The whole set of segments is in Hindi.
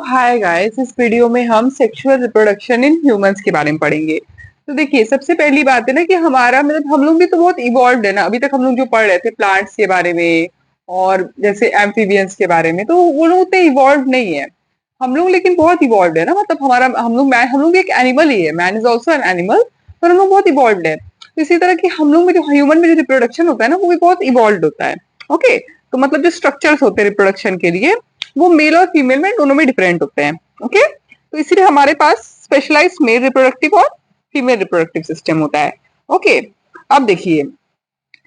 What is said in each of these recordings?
हाय गाइस, इस वीडियो में हम सेक्सुअल रिप्रोडक्शन इन ह्यूमंस के बारे में पढ़ेंगे। तो देखिए, सबसे पहली बात है ना कि हमारा मतलब हम लोग भी तो बहुत इवॉल्व है ना। अभी तक हम लोग जो पढ़ रहे थे प्लांट्स के बारे में और जैसे एम्फीबियंस के बारे में, तो वो लोग उतने इवॉल्व नहीं है। हम लोग लेकिन बहुत इवॉल्व है ना। मतलब हमारा हम लोग भी एक एनिमल ही है। Man is also an animal, पर हम लोग बहुत इवॉल्व है। तो इसी तरह की हम लोग में जो ह्यूमन में जो रिप्रोडक्शन होता है ना, वो भी बहुत इवॉल्व होता है। ओके, तो मतलब जो स्ट्रक्चर्स होते हैं रिप्रोडक्शन के लिए, वो मेल और फीमेल में दोनों में डिफरेंट होते हैं। ओके, तो इसीलिए हमारे पास स्पेशलाइज मेल रिप्रोडक्टिव और फीमेल रिप्रोडक्टिव सिस्टम होता है। ओके, अब देखिए,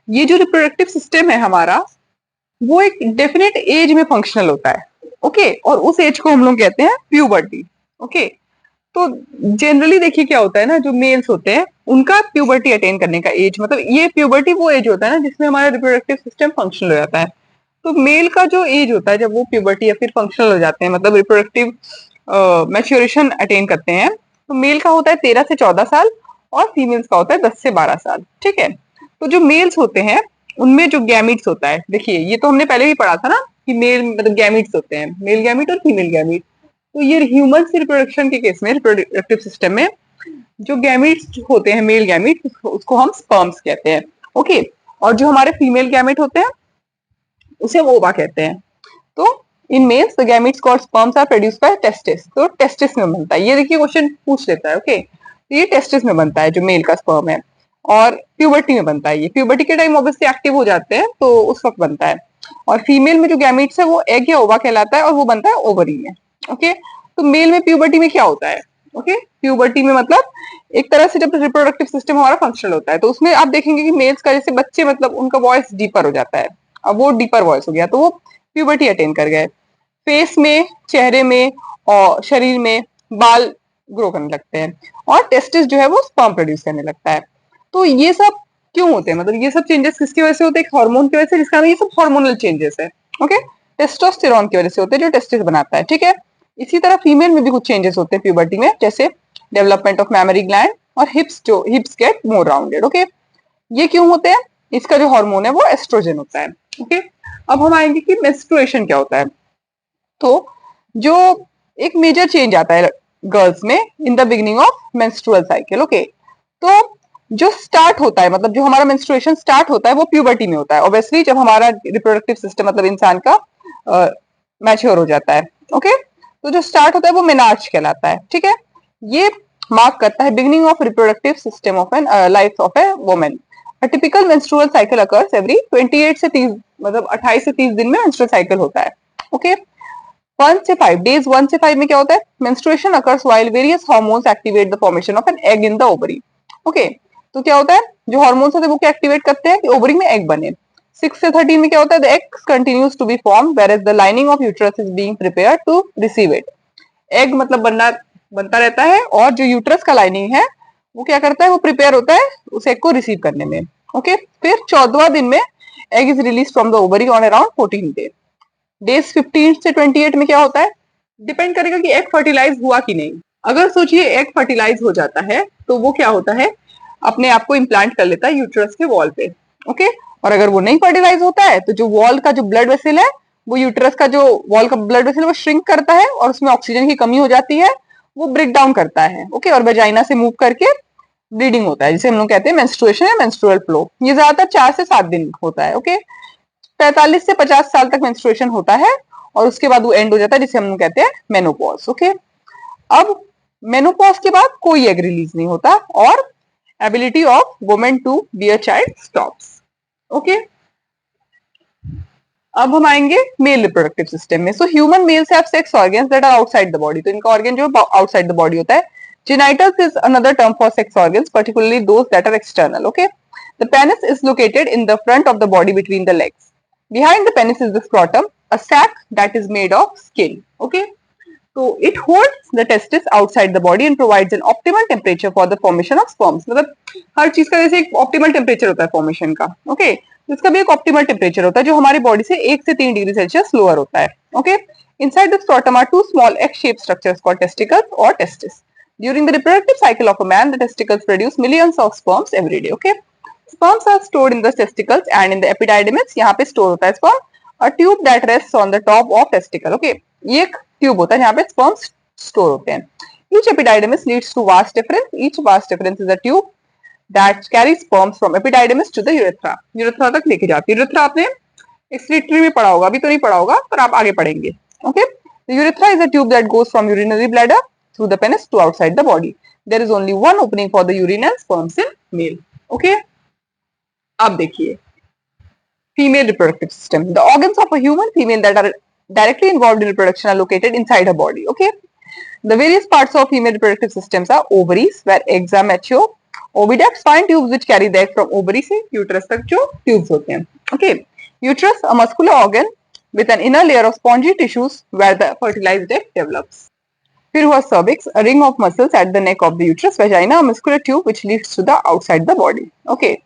ये जो रिप्रोडक्टिव सिस्टम है हमारा, वो एक डेफिनेट एज में फंक्शनल होता है। ओके, और उस एज को हम लोग कहते हैं प्यूबर्टी। ओके, तो जनरली देखिए क्या होता है ना, जो मेल्स होते हैं उनका प्यूबर्टी अटेन करने का एज, मतलब ये प्यूबर्टी वो एज होता है ना जिसमें हमारा रिप्रोडक्टिव सिस्टम फंक्शनल हो जाता है। तो मेल का जो एज होता है जब वो प्यूबर्टी या फिर फंक्शनल हो जाते हैं, मतलब रिप्रोडक्टिव मैच्योरेशन अटेन करते हैं, तो मेल का होता है 13 से 14 साल और फीमेल्स का होता है 10 से 12 साल। ठीक है, तो जो मेल्स होते हैं उनमें जो गैमिट्स होता है, देखिए ये तो हमने पहले भी पढ़ा था ना कि मेल मतलब गैमिट्स होते हैं, मेल गैमिट और फीमेल गैमिट। तो ये ह्यूमन रिप्रोडक्शन के केस में, रिप्रोडक्टिव सिस्टम में जो गैमिट्स होते हैं, मेल गैमिट, उसको हम स्पर्म्स कहते हैं। ओके, और जो हमारे फीमेल गैमिट होते हैं उसे हम ओवा कहते हैं। तो in males the gametes called sperms are produced by testis. तो टेस्टिस में बनता है, ये देखिए क्वेश्चन पूछ लेता है। ओके, तो ये टेस्टिस में बनता है जो मेल का स्पर्म है, और प्यूबर्टी में बनता है। ये प्यूबर्टी के टाइम ऑब्वियसली एक्टिव हो जाते हैं, तो उस वक्त बनता है। और फीमेल में जो गैमेट्स है वो एग या ओवा कहलाता है, और वो बनता है ओवरी में। ओके, तो मेल में प्यूबर्टी में क्या होता है? ओके, प्यूबर्टी में मतलब एक तरह से जब रिप्रोडक्टिव सिस्टम हमारा फंक्शनल होता है, तो उसमें आप देखेंगे कि मेल्स का जैसे बच्चे, मतलब उनका वॉइस डीपर हो जाता है। अब वो डीपर वॉइस हो गया तो वो प्यूबर्टी अटेन कर गए। फेस में, चेहरे में और शरीर में बाल ग्रो करने लगते हैं, और टेस्टिस जो है वो स्पर्म प्रोड्यूस करने लगता है। तो ये सब क्यों होते हैं? मतलब ये सब चेंजेस किसकी वजह से होते हैं? एक हार्मोन की वजह से, जिसका नाम ये सब हार्मोनल चेंजेस है। ओके, टेस्टोस्टेरोन की वजह से होते हैं जो टेस्टिस बनाता है। ठीक है, इसी तरह फीमेल में भी कुछ चेंजेस होते हैं प्यूबर्टी में, जैसे डेवलपमेंट ऑफ मैमरी ग्लैंड और हिप्स, जो हिप्स गेट मोर राउंडेड। ओके, ये क्यों होते हैं? इसका जो हार्मोन है वो एस्ट्रोजन होता है। ओके, अब हम आएंगे कि मेंस्ट्रुएशन क्या होता है। तो जो एक मेजर चेंज आता है गर्ल्स में in the beginning of menstrual cycle. Okay, तो जो स्टार्ट होता है, मतलब जो हमारा मेंस्ट्रुएशन स्टार्ट होता है वो प्यूबर्टी में होता है, ऑब्वियसली जब हमारा रिप्रोडक्टिव सिस्टम मतलब इंसान का मैच्योर हो जाता है। ओके, तो जो स्टार्ट होता है वो मेनार्च कहलाता है। ठीक है, ये मार्क करता है beginning of reproductive system of an life of a woman. A typical menstrual cycle occurs every 28 से 30, मतलब 28 से 30 दिन में मेंस्ट्रुअल साइकिल होता है। ओके, 1 से 5 डेज, 1 से 5 में क्या होता है? Menstruation occurs while various hormones activate the formation of an egg in the ovary. Okay, तो क्या होता है? जो हार्मोन्स होते हैं वो क्या एक्टिवेट करते हैं कि ओवरी में एग बने। 6 से 13 में क्या होता है? The egg continues to be form where as the lining of uterus is being prepared to receive it. Egg मतलब बनता रहता है, और जो यूट्रस का लाइनिंग है वो क्या करता है? वो प्रिपेयर होता है उस एग को रिसीव करने में। ओके, फिर 14वां दिन में egg is release from the ovary on around 14 day. Days 15 से 28 में क्या होता है? डिपेंड करेगा कि एग फर्टिलाइज हुआ कि नहीं। अगर सोचिए एग फर्टिलाइज हो जाता है तो वो क्या होता है? अपने आप को इम्प्लांट कर लेता है यूट्रस के वॉल पे। ओके, और अगर वो नहीं फर्टिलाइज होता है तो जो वॉल का जो ब्लड वेसल है, वो यूट्रस का जो वॉल का ब्लड वेसल वो श्रिंक करता है, और उसमें ऑक्सीजन की कमी हो जाती है, वो ब्रेक डाउन करता है। ओके, और वेजाइना से मूव करके ब्लीडिंग होता है, जिसे हम लोग कहते हैं मेंस्ट्रुएशन या मेंस्ट्रुअल फ्लो। ये ज्यादातर 4 से 7 दिन होता है। ओके, 45 से 50 साल तक मेंस्ट्रुएशन होता है, और उसके बाद वो एंड हो जाता है, जिसे हम लोग कहते हैं मेनोपॉज। ओके, अब मेनोपॉज के बाद कोई एग रिलीज नहीं होता, और ability of women to bear child stops. Okay, अब हम आएंगे मेल रिप्रोडक्टिव सिस्टम में। So human males have sex organs that are outside the body. तो इनका ऑर्गन जो आउटसाइड द बॉडी होता है। Genitals is another term for sex organs, particularly those that are external. Okay, the penis is located in the front of the body between the legs. Behind the penis is the scrotum, a sac that is made of skin. Okay, so it holds the testis outside the body and provides an optimal temperature for the formation of sperms. मतलब हर चीज का जैसे एक ऑप्टिमल टेम्परेचर होता है फॉर्मेशन का। ओके, इसका भी एक ऑप्टिमल टेम्परेचर होता है जो हमारी बॉडी से 1 से 3 डिग्री सेल्सियस लोअर होता है। Okay, inside the scrotum are two small egg shaped structures called testicles or testis. During the reproductive cycle of a man, the testicles produce millions of sperms every day. Okay, sperms are stored in the testicles and in the epididymis. यहाँ पे स्टोर होता है sperm, a tube that rests on the top of testicle. Okay, ये एक ट्यूब होता है जहाँ पे स्पर्म्स स्टोर होते हैं. Each epididymis leads to vas deferens. Each vas deferens is a tube that carries sperms from epididymis to the urethra. Urethra तक लेके जाती है. Urethra आपने एक्सक्रीटरी में पढ़ा होगा, अभी तो नहीं पढ़ा होगा पर आप आगे पढ़ेंगे. Okay, the urethra is a tube that goes from urinary bladder through the penis to outside the body. There is only one opening for the urine and sperms in male. Okay, अब देखिए female reproductive system. The organs of a human female that are directly involved in reproduction are located inside her body. Okay, the various parts of female reproductive systems are ovaries where eggs are mature, oviducts fine tubes which carry the egg from ovary से uterus तक जो tubes होते हैं. Okay, uterus a muscular organ with an inner layer of spongy tissues where the fertilized egg develops. फिर हुआ cervix, a ring of muscles at the neck of the uterus. Vagina, a muscular tube which leads to the outside the body. Okay,